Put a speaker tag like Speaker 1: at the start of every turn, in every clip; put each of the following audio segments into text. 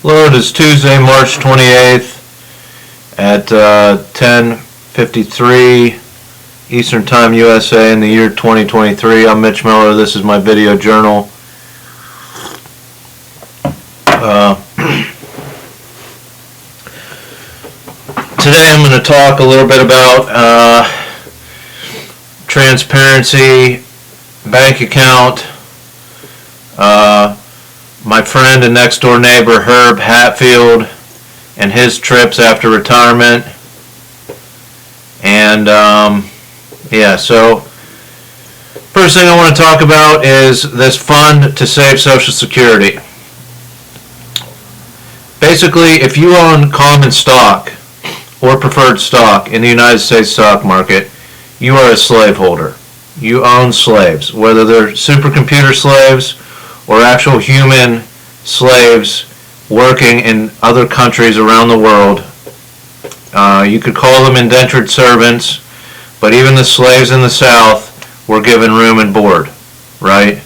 Speaker 1: Hello, it is Tuesday, March 28th at 10:53 Eastern Time USA in the year 2023. I'm Mitch Miller. This is my video journal. Today I'm going to talk a little bit about transparency, bank account, my friend and next door neighbor Herb Hatfield and his trips after retirement, and so first thing I want to talk about is this fund to save Social Security. Basically, if you own common stock or preferred stock in the United States stock market, you are a slaveholder. You own slaves, whether they're supercomputer slaves or actual human slaves working in other countries around the world. You could call them indentured servants, but even the slaves in the South were given room and board, right?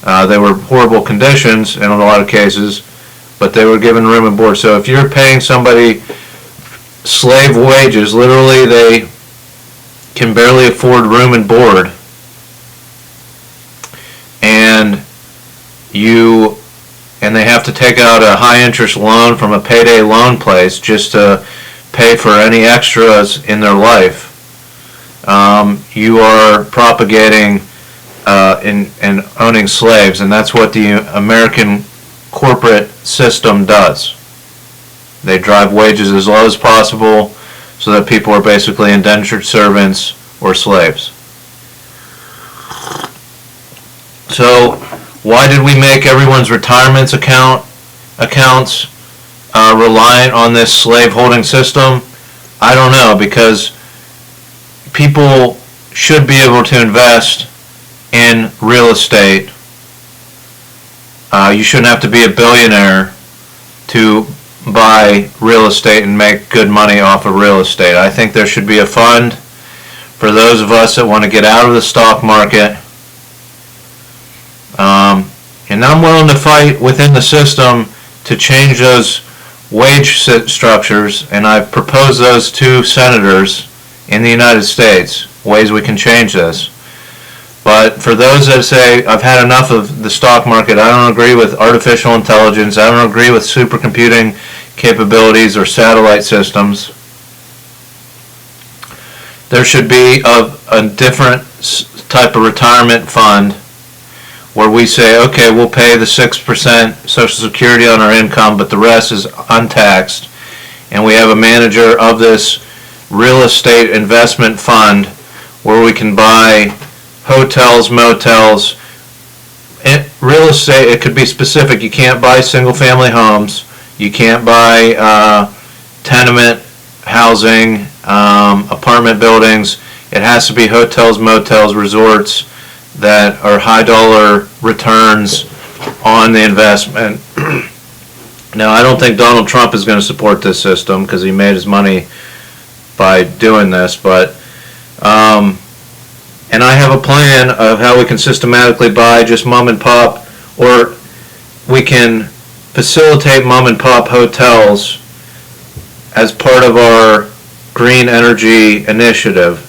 Speaker 1: They were horrible conditions in a lot of cases, but they were given room and board. So if you're paying somebody slave wages, literally they can barely afford room and board, and they have to take out a high interest loan from a payday loan place just to pay for any extras in their life. You are propagating and owning slaves, and that's what the American corporate system does. They drive wages as low as possible so that people are basically indentured servants or slaves. So why did we make everyone's retirement accounts reliant on this slave holding system? I don't know, because people should be able to invest in real estate. You shouldn't have to be a billionaire to buy real estate and make good money off of real estate. I think there should be a fund for those of us that want to get out of the stock market. And I'm willing to fight within the system to change those wage structures, and I've proposed those to senators in the United States, ways we can change this. But for those that say, I've had enough of the stock market, I don't agree with artificial intelligence, I don't agree with supercomputing capabilities or satellite systems, there should be a different type of retirement fund where we say, okay, we'll pay the 6% Social Security on our income, but the rest is untaxed. And we have a manager of this real estate investment fund where we can buy hotels, motels. Real estate, it could be specific. You can't buy single-family homes. You can't buy tenement housing, apartment buildings. It has to be hotels, motels, resorts that are high dollar returns on the investment. Now, I don't think Donald Trump is going to support this system because he made his money by doing this, but and I have a plan of how we can systematically buy just mom and pop, or we can facilitate mom and pop hotels as part of our green energy initiative,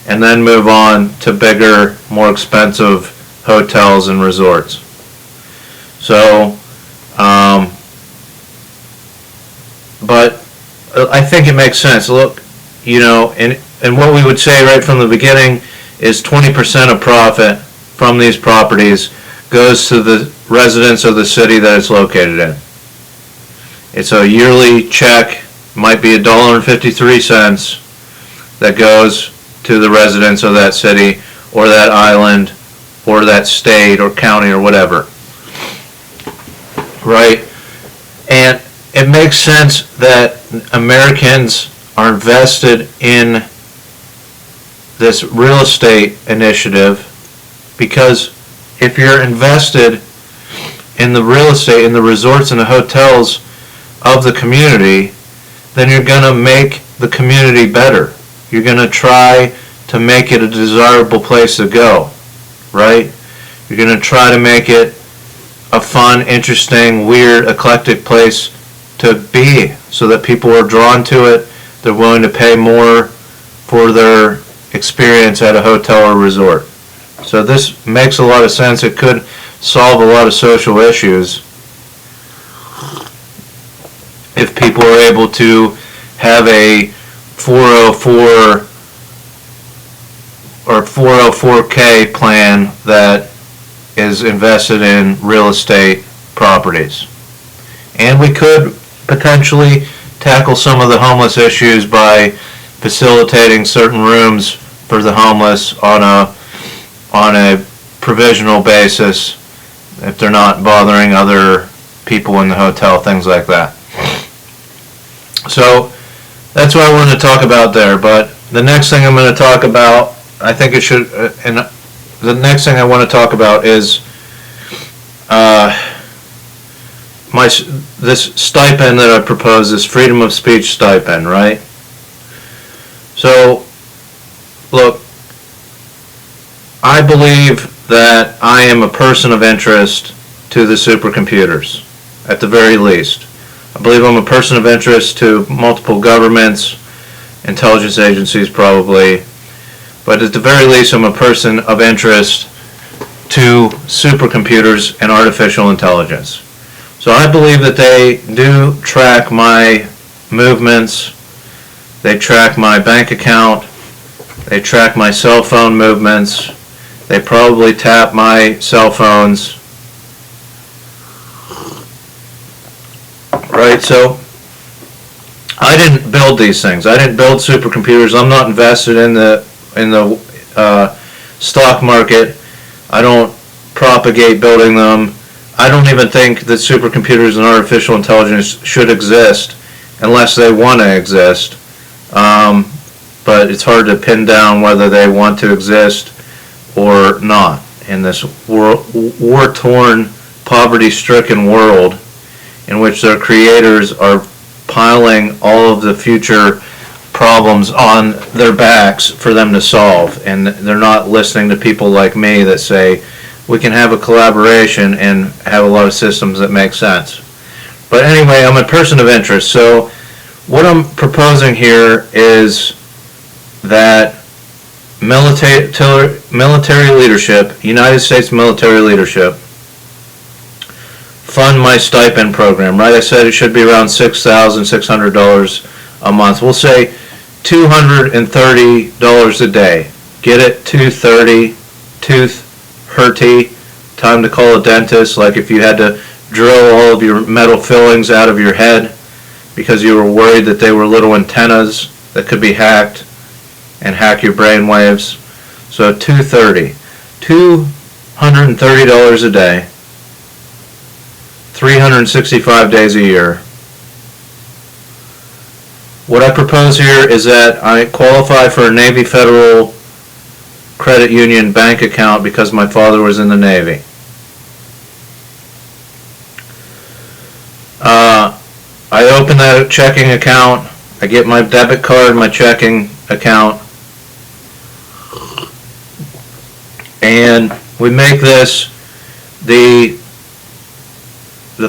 Speaker 1: and then move on to bigger, more expensive hotels and resorts. So, but I think it makes sense. Look, and what we would say right from the beginning is 20% of profit from these properties goes to the residents of the city that it's located in. It's a yearly check, might be $1.53 that goes to the residents of that city or that island or that state or county or whatever, right? And it makes sense that Americans are invested in this real estate initiative, because if you're invested in the real estate, in the resorts and the hotels of the community, then you're going to make the community better. You're going to try to make it a desirable place to go, right? You're going to try to make it a fun, interesting, weird, eclectic place to be, so that people are drawn to it. They're willing to pay more for their experience at a hotel or resort. So this makes a lot of sense. It could solve a lot of social issues if people are able to have a 404 or 404k plan that is invested in real estate properties. And we could potentially tackle some of the homeless issues by facilitating certain rooms for the homeless on a provisional basis if they're not bothering other people in the hotel, things like that. So that's what I wanted to talk about there. But the next thing I'm going to talk about, I think it should, and the next thing I want to talk about is this stipend that I propose, this freedom of speech stipend, right? So, look, I believe that I am a person of interest to the supercomputers, at the very least. I believe I'm a person of interest to multiple governments, intelligence agencies probably, but at the very least I'm a person of interest to supercomputers and artificial intelligence. So I believe that they do track my movements, they track my bank account, they track my cell phone movements, they probably tap my cell phones. Right, so I didn't build these things. I didn't build supercomputers. I'm not invested in the stock market. I don't propagate building them. I don't even think that supercomputers and artificial intelligence should exist unless they want to exist. But it's hard to pin down whether they want to exist or not in this war-torn, poverty-stricken world in which their creators are piling all of the future problems on their backs for them to solve, and they're not listening to people like me that say we can have a collaboration and have a lot of systems that make sense. But anyway, I'm a person of interest, so what I'm proposing here is that military leadership, United States military leadership, fund my stipend program, right? I said it should be around $6,600 a month. We'll say $230 a day. Get it? $230, tooth hurty, time to call a dentist, like if you had to drill all of your metal fillings out of your head because you were worried that they were little antennas that could be hacked and hack your brain waves. So $230 a day, 365 days a year. What I propose here is that I qualify for a Navy Federal Credit Union bank account because my father was in the Navy. I open that checking account, I get my debit card, my checking account, and we make this the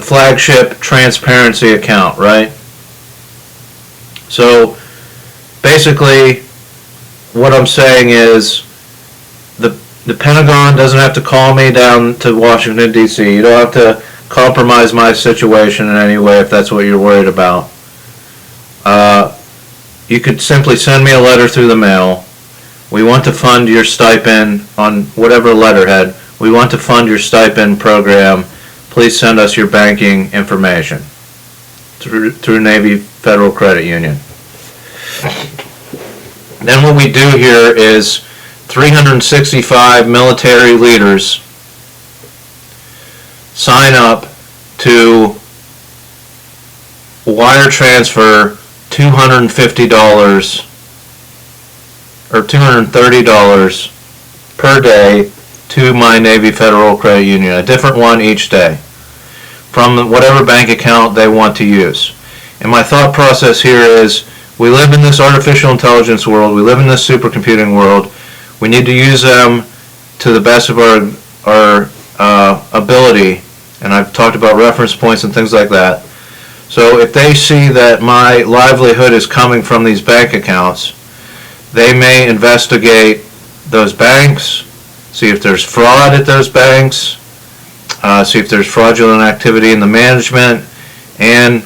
Speaker 1: flagship transparency account, right? So basically what I'm saying is the Pentagon doesn't have to call me down to Washington, D.C. You don't have to compromise my situation in any way if that's what you're worried about. You could simply send me a letter through the mail. We want to fund your stipend on whatever letterhead. We want to fund your stipend program. Please send us your banking information through Navy Federal Credit Union. Then what we do here is 365 military leaders sign up to wire transfer $250 or $230 per day to my Navy Federal Credit Union, a different one each day, from whatever bank account they want to use. And my thought process here is, we live in this artificial intelligence world, we live in this supercomputing world, we need to use them to the best of our ability, and I've talked about reference points and things like that. So if they see that my livelihood is coming from these bank accounts, they may investigate those banks, see if there's fraud at those banks, see if there's fraudulent activity in the management, and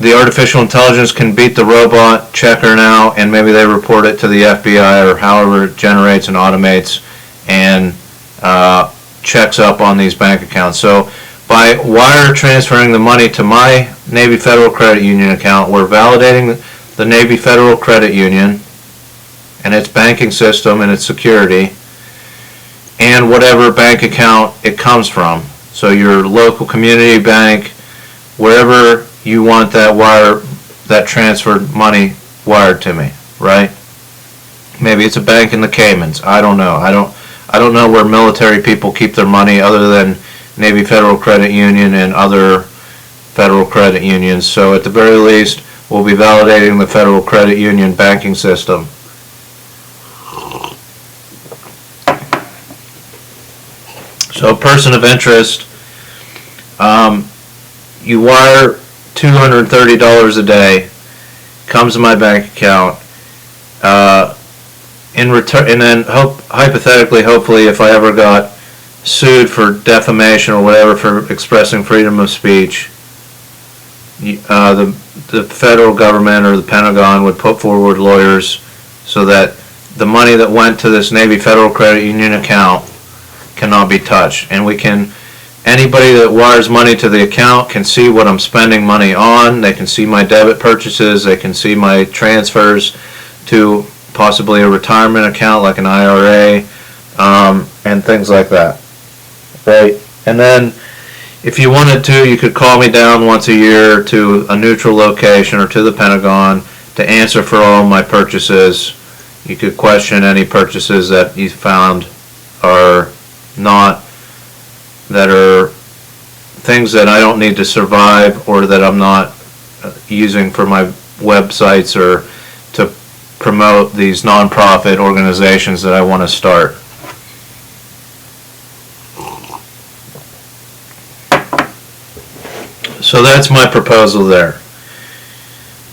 Speaker 1: the artificial intelligence can beat the robot checker now, and maybe they report it to the FBI or however it generates and automates and checks up on these bank accounts. So by wire transferring the money to my Navy Federal Credit Union account, we're validating the Navy Federal Credit Union and its banking system and its security, and whatever bank account it comes from. So your local community bank, wherever you want that transferred money wired to me, right? Maybe it's a bank in the Caymans. I don't know. I don't know where military people keep their money other than Navy Federal Credit Union and other federal credit unions. So at the very least, we'll be validating the Federal Credit Union banking system. So person of interest, you wire $230 a day, comes to my bank account, in return, and then hypothetically, hopefully, if I ever got sued for defamation or whatever for expressing freedom of speech, the federal government or the Pentagon would put forward lawyers so that the money that went to this Navy Federal Credit Union account cannot be touched, and anybody that wires money to the account can see what I'm spending money on. They can see my debit purchases. They can see my transfers to possibly a retirement account like an IRA, and things like that. Right? And then if you wanted to, you could call me down once a year to a neutral location or to the Pentagon to answer for all my purchases. You could question any purchases that you found are things that I don't need to survive or that I'm not using for my websites or to promote these nonprofit organizations that I want to start. So that's my proposal there.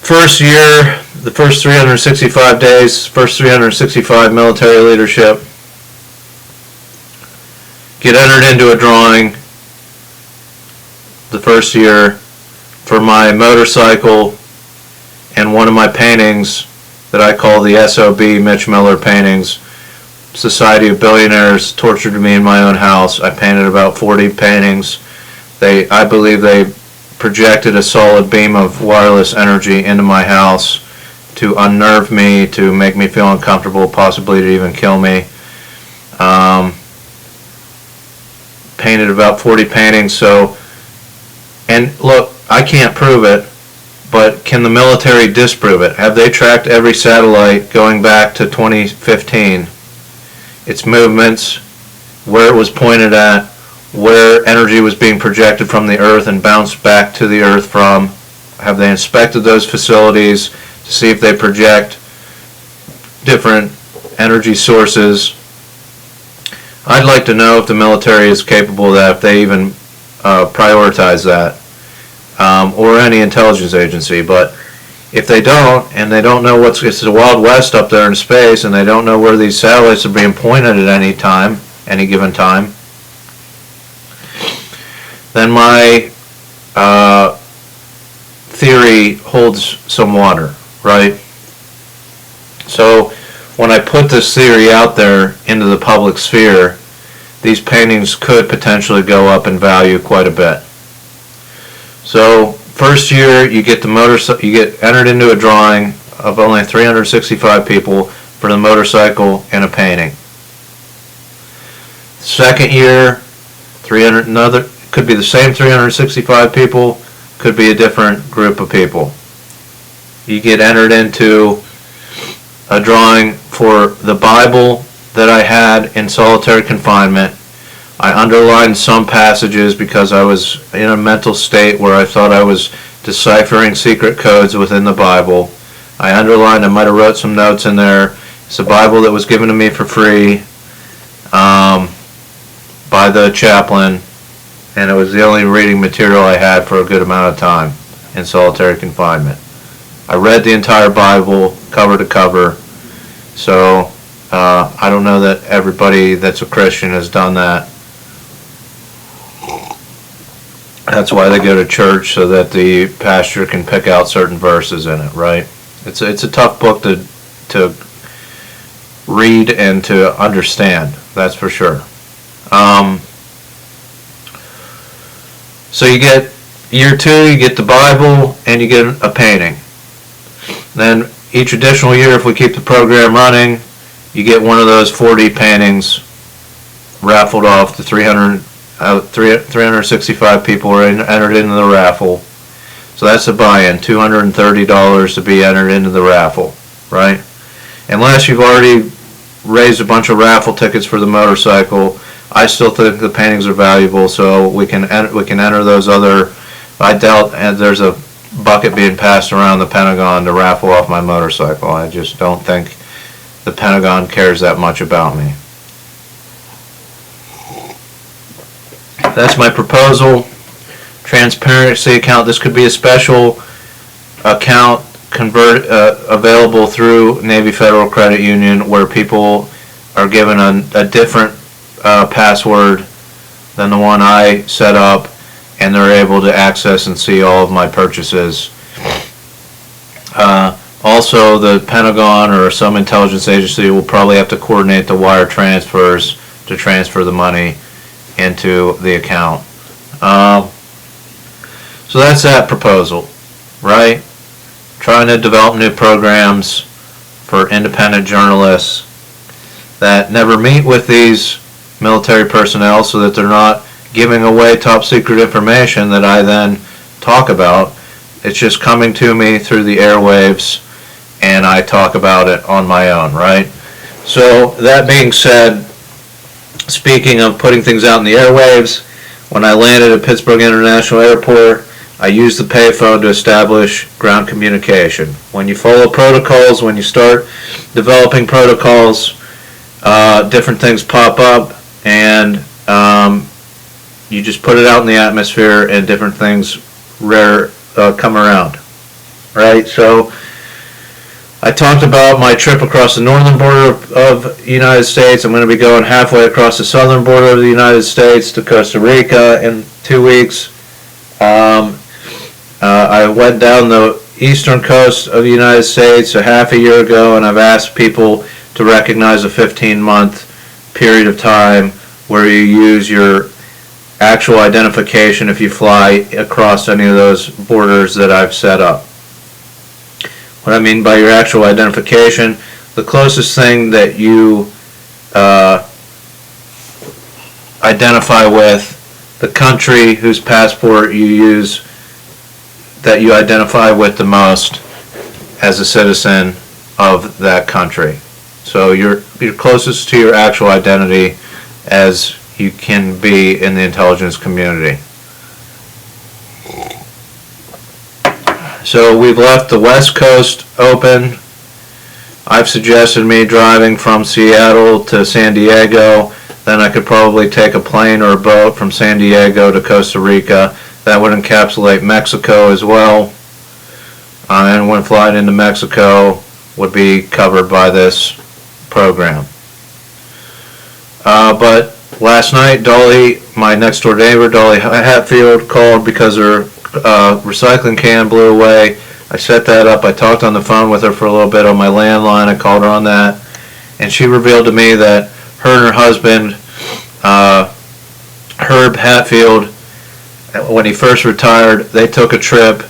Speaker 1: First year, the first 365 days, first 365 military leadership, get entered into a drawing the first year for my motorcycle and one of my paintings that I call the SOB Mitch Miller paintings. Society of Billionaires tortured me in my own house. I painted about 40 paintings. I believe they projected a solid beam of wireless energy into my house to unnerve me, to make me feel uncomfortable, possibly to even kill me. Painted about 40 paintings. And look, I can't prove it, but can the military disprove it? Have they tracked every satellite going back to 2015? Its movements, where it was pointed at, where energy was being projected from the Earth and bounced back to the Earth from? Have they inspected those facilities to see if they project different energy sources? I'd like to know if the military is capable of that, if they even prioritize that, or any intelligence agency. But if they don't, and they don't know it's the Wild West up there in space, and they don't know where these satellites are being pointed at any given time, then my theory holds some water, right? So when I put this theory out there into the public sphere, these paintings could potentially go up in value quite a bit. So first year, you get entered into a drawing of only 365 people for the motorcycle and a painting. Second year, could be the same 365 people, could be a different group of people. You get entered into a drawing for the Bible that I had in solitary confinement. I underlined some passages because I was in a mental state where I thought I was deciphering secret codes within the Bible. I might have wrote some notes in there. It's a Bible that was given to me for free by the chaplain, and it was the only reading material I had for a good amount of time. in solitary confinement. I read the entire Bible cover to cover, so I don't know that everybody that's a Christian has done that. That's why they go to church, so that the pastor can pick out certain verses in it, right? It's a tough book to read and to understand, that's for sure. So you get year 2, you get the Bible, and you get a painting. Then each additional year, if we keep the program running, you get one of those 40 paintings raffled off. The 365 people are entered into the raffle. So that's a buy-in, $230 to be entered into the raffle, right? Unless you've already raised a bunch of raffle tickets for the motorcycle, I still think the paintings are valuable, so we can enter those other. I doubt there's a bucket being passed around the Pentagon to raffle off my motorcycle. I just don't think the Pentagon cares that much about me. That's my proposal. Transparency account. This could be a special account available through Navy Federal Credit Union, where people are given a different password than the one I set up, and they're able to access and see all of my purchases. Also, the Pentagon or some intelligence agency will probably have to coordinate the wire transfers to transfer the money into the account. So that's that proposal, right? Trying to develop new programs for independent journalists that never meet with these military personnel, so that they're not giving away top secret information that I then talk about. It's just coming to me through the airwaves, and I talk about it on my own, right? So that being said, speaking of putting things out in the airwaves, when I landed at Pittsburgh International Airport, I used the payphone to establish ground communication. When you follow protocols, when you start developing protocols, different things pop up, and you just put it out in the atmosphere, and different things come around, right? So I talked about my trip across the northern border of the United States. I'm going to be going halfway across the southern border of the United States to Costa Rica in 2 weeks. I went down the eastern coast of the United States a half a year ago, and I've asked people to recognize a 15-month period of time where you use your actual identification if you fly across any of those borders that I've set up. What I mean by your actual identification, the closest thing that you identify with, the country whose passport you use, that you identify with the most as a citizen of that country. So you're closest to your actual identity as you can be in the intelligence community. So we've left the West Coast open. I've suggested me driving from Seattle to San Diego. Then I could probably take a plane or a boat from San Diego to Costa Rica. That would encapsulate Mexico as well. And when flying into Mexico would be covered by this program. But last night, Dolly, my next door neighbor, Dolly Hatfield, called because her recycling can blew away. I set that up. I talked on the phone with her for a little bit on my landline. I called her on that, and she revealed to me that her and her husband, Herb Hatfield, when he first retired, they took a trip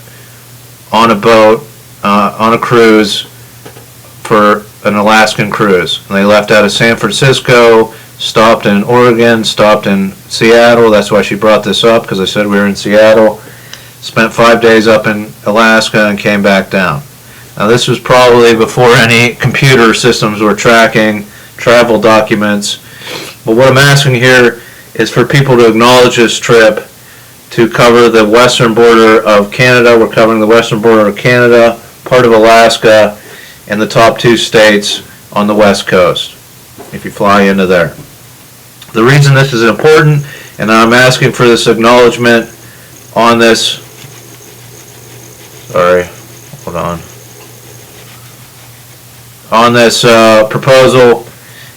Speaker 1: on a boat, on a cruise, for an Alaskan cruise. And they left out of San Francisco, stopped in Oregon, stopped in Seattle. That's why she brought this up, because I said we were in Seattle. Spent 5 days up in Alaska and came back down. Now this was probably before any computer systems were tracking travel documents. But what I'm asking here is for people to acknowledge this trip to cover the western border of Canada. We're covering the western border of Canada, part of Alaska, and the top 2 states on the west coast, if you fly into there. The reason this is important, and I'm asking for this acknowledgement on this sorry, hold on this proposal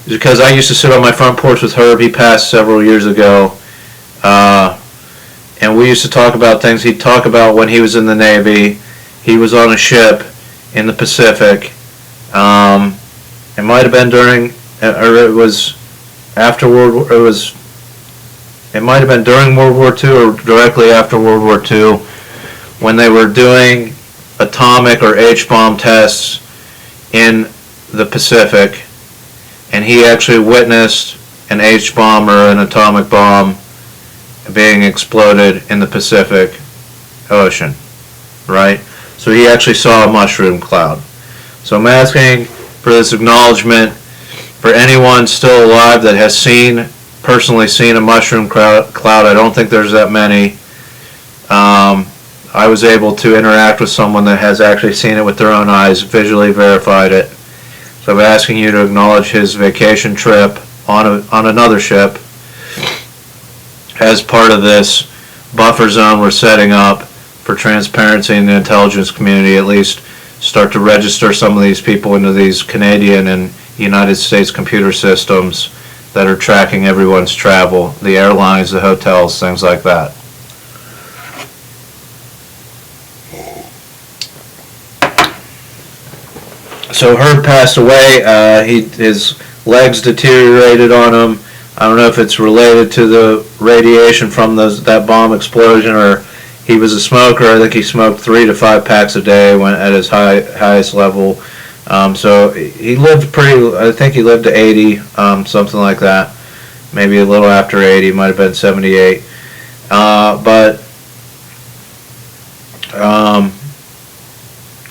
Speaker 1: is because I used to sit on my front porch with Herb. He passed several years ago, and we used to talk about things. He'd talk about when he was in the Navy. He was on a ship in the Pacific. It might have been during, or it was after World War. It might have been during World War II or directly after World War II, when they were doing atomic or H-bomb tests in the Pacific, and he actually witnessed an H-bomb or an atomic bomb being exploded in the Pacific Ocean, right? So he actually saw a mushroom cloud. So I'm asking for this acknowledgement for anyone still alive that has personally seen a mushroom cloud. I don't think there's that many. I was able to interact with someone that has actually seen it with their own eyes, visually verified it. So I'm asking you to acknowledge his vacation trip on another ship as part of this buffer zone we're setting up for transparency in the intelligence community. At least start to register some of these people into these Canadian and United States computer systems that are tracking everyone's travel, the airlines, the hotels, things like that. So Herb passed away. His legs deteriorated on him. I don't know if it's related to the radiation from that bomb explosion, or he was a smoker. I think he smoked 3 to 5 packs a day when at his highest level. So he lived I think he lived to 80, something like that. Maybe a little after 80, might have been 78.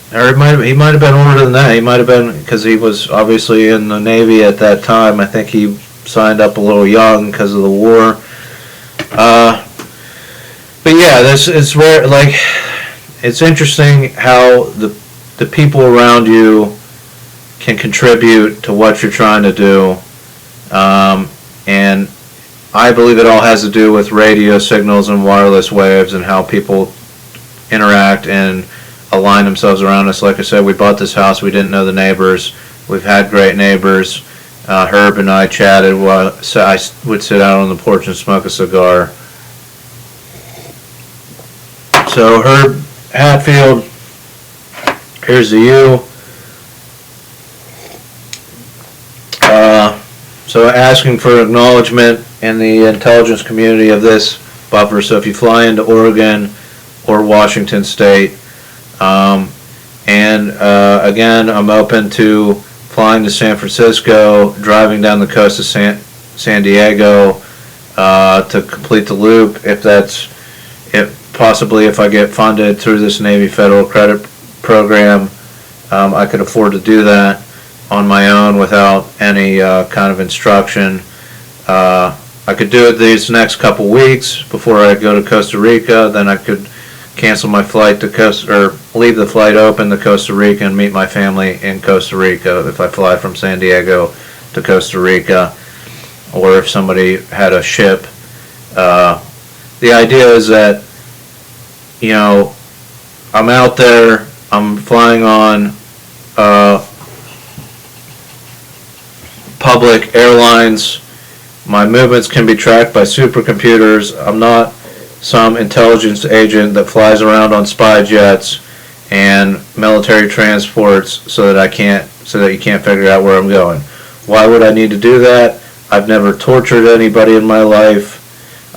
Speaker 1: Or he might have been older than that. He might have been, because he was obviously in the Navy at that time. I think he signed up a little young because of the war. But yeah, this is where, like, it's interesting how the people around you can contribute to what you're trying to do. And I believe it all has to do with radio signals and wireless waves and how people interact and align themselves around us. Like I said, we bought this house. We didn't know the neighbors. We've had great neighbors. Herb and I chatted while I would sit out on the porch and smoke a cigar. So Herb Hatfield, here's to you. So asking for acknowledgement in the intelligence community of this buffer. So if you fly into Oregon or Washington State, again, I'm open to flying to San Francisco, driving down the coast of San Diego to complete the loop, possibly if I get funded through this Navy Federal Credit Program. I could afford to do that on my own without any kind of instruction. I could do it these next couple weeks before I go to Costa Rica. Then I could cancel my flight to leave the flight open to Costa Rica and meet my family in Costa Rica if I fly from San Diego to Costa Rica, or if somebody had a ship. The idea is that, you know, I'm out there, I'm flying on public airlines. My movements can be tracked by supercomputers. I'm not some intelligence agent that flies around on spy jets and military transports so that you can't figure out where I'm going. Why would I need to do that? I've never tortured anybody in my life.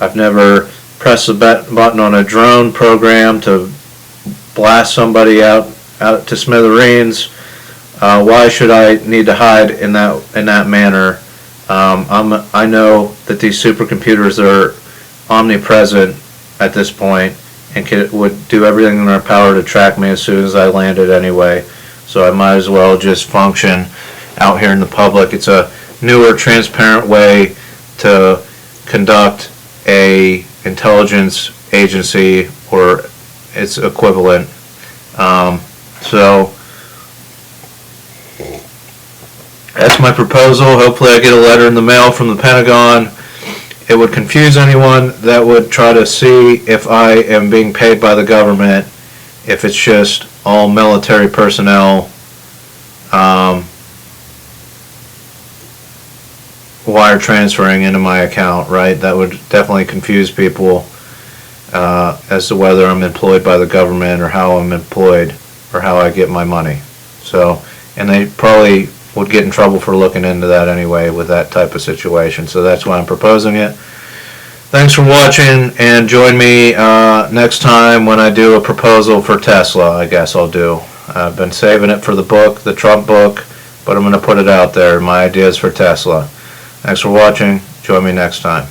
Speaker 1: I've never pressed a button on a drone program to blast somebody out to smithereens. Why should I need to hide in that manner? I know that these supercomputers are omnipresent at this point and would do everything in their power to track me as soon as I landed anyway. So I might as well just function out here in the public. It's a newer, transparent way to conduct a intelligence agency or its equivalent. So that's my proposal. Hopefully I get a letter in the mail from the Pentagon. It would confuse anyone that would try to see if I am being paid by the government if it's just all military personnel wire transferring into my account, right? That would definitely confuse people as to whether I'm employed by the government or how I'm employed or how I get my money. So, and they probably would get in trouble for looking into that anyway with that type of situation. So that's why I'm proposing it. Thanks for watching, and join me next time when I do a proposal for Tesla. I guess I'll do. I've been saving it for the book, the Trump book, but I'm going to put it out there, my ideas for Tesla. Thanks for watching. Join me next time.